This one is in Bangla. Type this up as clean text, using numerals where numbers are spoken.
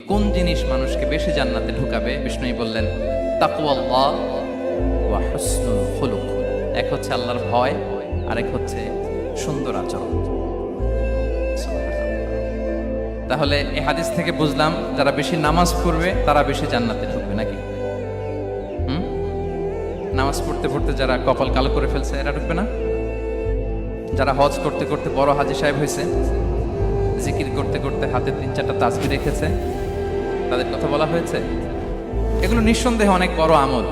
কোন জিনিস মানুষকে বেশি জান্নাতে ঢুকাবে? বিষ্ণুই বললেন তাকওয়াল্লাহ ওয়া হুসনুল খুলুক। এক হচ্ছে আল্লাহর ভয়, আরেক হচ্ছে সুন্দর আচরণ। তাহলে এই হাদিস থেকে বুঝলাম যারা বেশি নামাজ পড়বে তারা বেশি জান্নাতে ঢুকবে নাকি? নামাজ পড়তে পড়তে যারা কপাল কালো করে ফেলছে এরা ঢুকবে না? যারা হজ করতে করতে বড় হাজী সাহেব হয়েছে, জিকির করতে করতে হাতে 3-4টা তাসবিহ রেখেছে, তাদের কথা বলা হয়েছে। এগুলো নিঃসন্দেহে অনেক বড় আমল।